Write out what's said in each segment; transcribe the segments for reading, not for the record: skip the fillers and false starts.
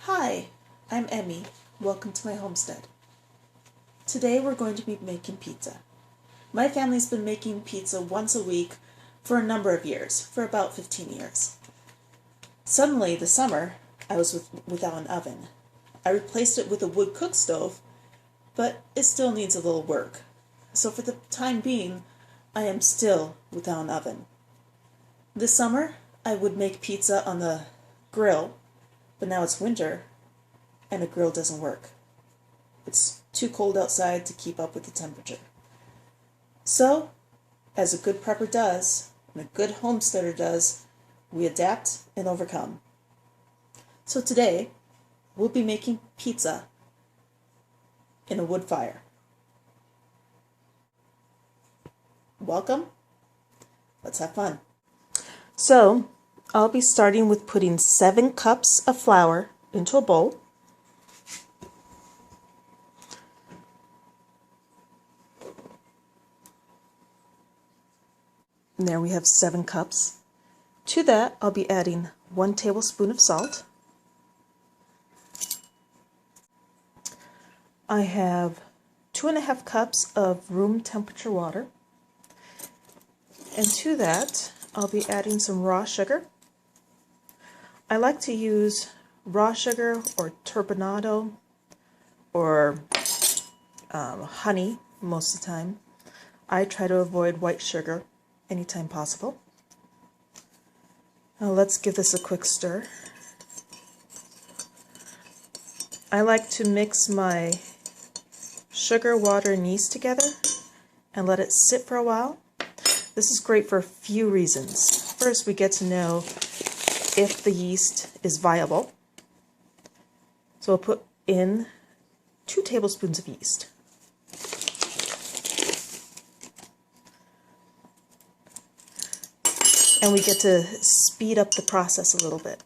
Hi, I'm Emme. Welcome to my homestead. Today we're going to be making pizza. My family's been making pizza once a week for a number of years, for about 15 years. Suddenly, this summer, I was without an oven. I replaced it with a wood cook stove, but it still needs a little work. So for the time being, I am still without an oven. This summer, I would make pizza on the grill, but now it's winter and a grill doesn't work. It's too cold outside to keep up with the temperature. So, as a good prepper does, and a good homesteader does, we adapt and overcome. So today, we'll be making pizza in a wood fire. Welcome. Let's have fun. So, I'll be starting with putting 7 cups of flour into a bowl. And there we have 7 cups. To that, I'll be adding 1 tablespoon of salt. I have 2.5 cups of room temperature water. And to that, I'll be adding some raw sugar. I like to use raw sugar or turbinado or honey most of the time. I try to avoid white sugar anytime possible. Now let's give this a quick stir. I like to mix my sugar, water, and yeast together and let it sit for a while. This is great for a few reasons. First, we get to know if the yeast is viable. So we'll put in 2 tablespoons of yeast. And we get to speed up the process a little bit.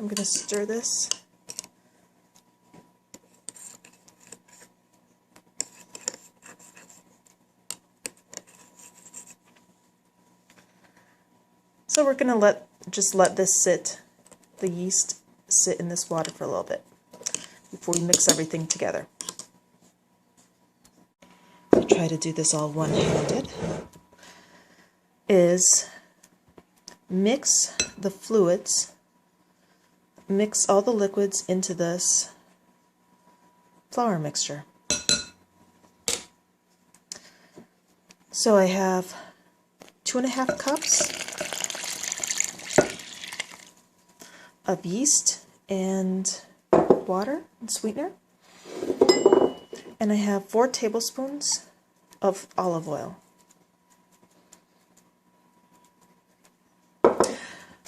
I'm going to stir this. So we're going to just let this sit, the yeast sit in this water for a little bit before we mix everything together. I try to do this all one-handed. Is mix the fluids, mix all the liquids into this flour mixture. So I have 2.5 cups of yeast and water and sweetener, and I have 4 tablespoons of olive oil.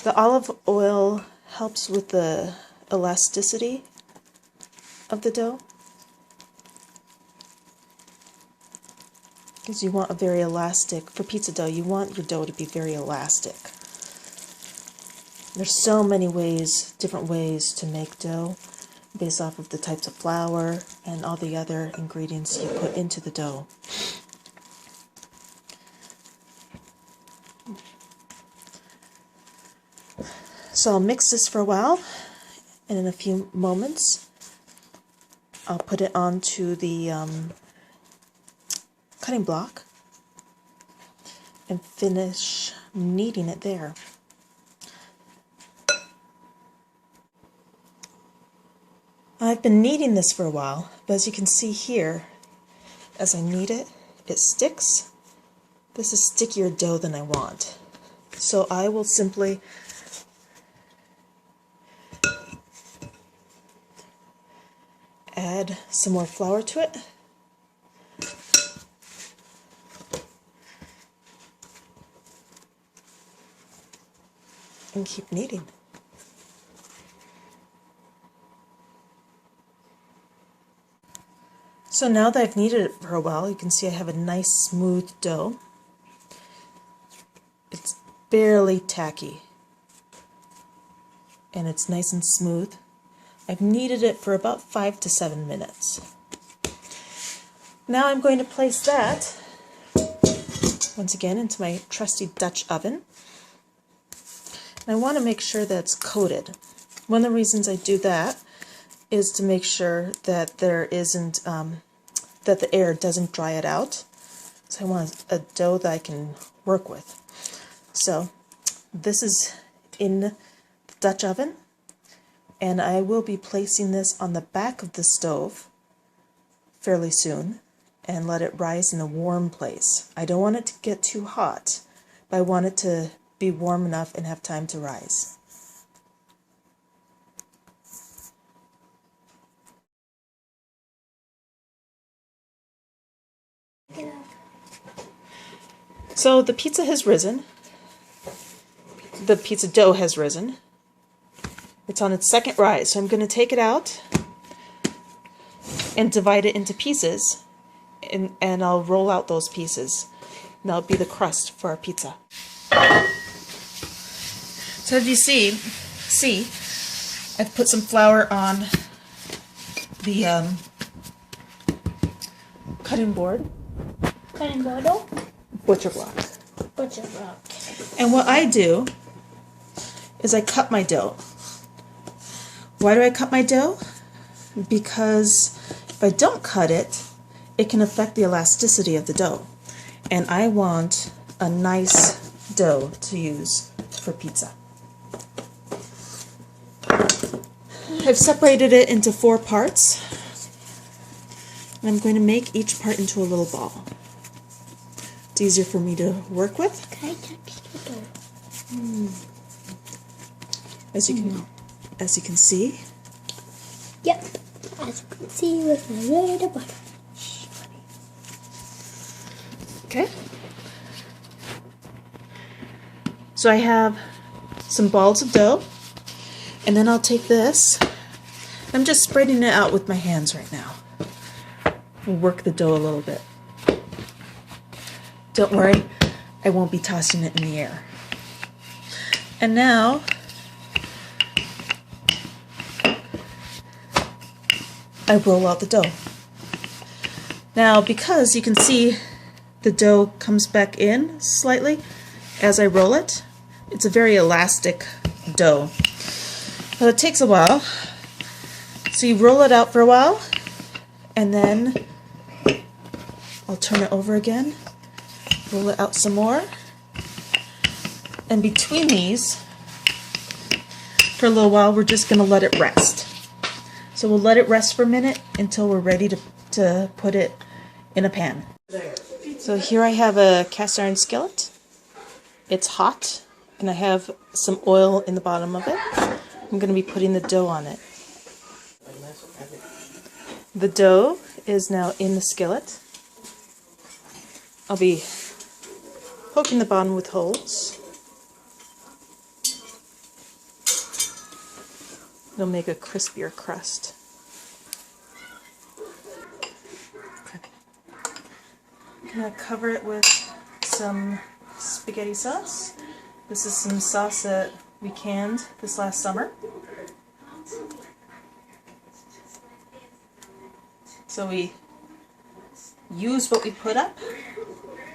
The olive oil helps with the elasticity of the dough, because you want a very elastic, for pizza dough, you want your dough to be very elastic. There's so many ways, different ways to make dough based off of the types of flour and all the other ingredients you put into the dough. So I'll mix this for a while, and in a few moments I'll put it onto the cutting block and finish kneading it there. I've been kneading this for a while, but as you can see here, as I knead it, it sticks. This is stickier dough than I want. So I will simply add some more flour to it. And keep kneading. So now that I've kneaded it for a while, you can see I have a nice smooth dough. It's barely tacky, and it's nice and smooth. I've kneaded it for about 5 to 7 minutes. Now I'm going to place that once again into my trusty Dutch oven. I want to make sure that it's coated. One of the reasons I do that is to make sure that there isn't, that the air doesn't dry it out. So I want a dough that I can work with. So this is in the Dutch oven, and I will be placing this on the back of the stove fairly soon and let it rise in a warm place. I don't want it to get too hot, but I want it to be warm enough and have time to rise. So the pizza has risen. The pizza dough has risen. It's on its second rise, so I'm going to take it out and divide it into pieces, and I'll roll out those pieces. And that'll be the crust for our pizza. So as you see, I've put some flour on the cutting board. Cutting board? Butcher block. Butcher block. And what I do is I cut my dough. Why do I cut my dough? Because if I don't cut it, it can affect the elasticity of the dough. And I want a nice dough to use for pizza. I've separated it into 4 parts. And I'm going to make each part into a little ball. It's easier for me to work with. Can I touch the dough? As you can see. Yep. As you can see with my little butter. Okay. So I have some balls of dough, and then I'll take this. I'm just spreading it out with my hands right now. We'll work the dough a little bit. Don't worry, I won't be tossing it in the air. And now I roll out the dough. Now, because you can see the dough comes back in slightly as I roll it, it's a very elastic dough. But it takes a while. So you roll it out for a while, and then I'll turn it over again, roll it out some more, and between these, for a little while, we're just going to let it rest. So we'll let it rest for a minute until we're ready to put it in a pan. So here I have a cast iron skillet. It's hot, and I have some oil in the bottom of it. I'm going to be putting the dough on it. The dough is now in the skillet. I'll be poking the bottom with holes. It'll make a crispier crust. I'm going to cover it with some spaghetti sauce. This is some sauce that we canned this last summer. So we use what we put up,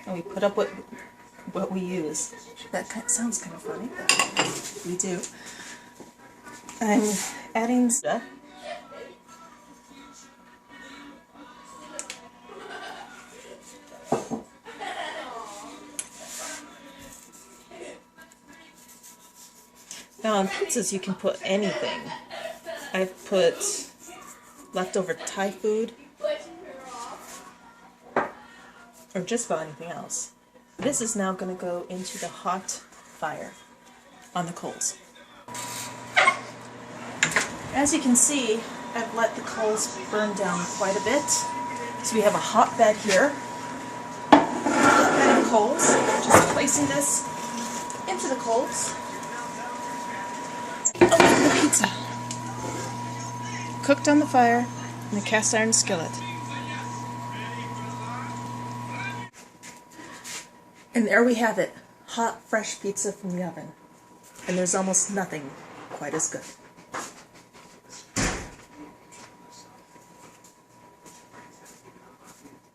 and we put up what we use. That sounds kind of funny, but we do. I'm adding stuff. Now on pizzas you can put anything. I've put leftover Thai food, or just about anything else. This is now going to go into the hot fire on the coals. As you can see, I've let the coals burn down quite a bit. So we have a hot bed here, a hot bed of coals. Just placing this into the coals. Open the pizza. Cooked on the fire in a cast iron skillet. And there we have it. Hot, fresh pizza from the oven. And there's almost nothing quite as good.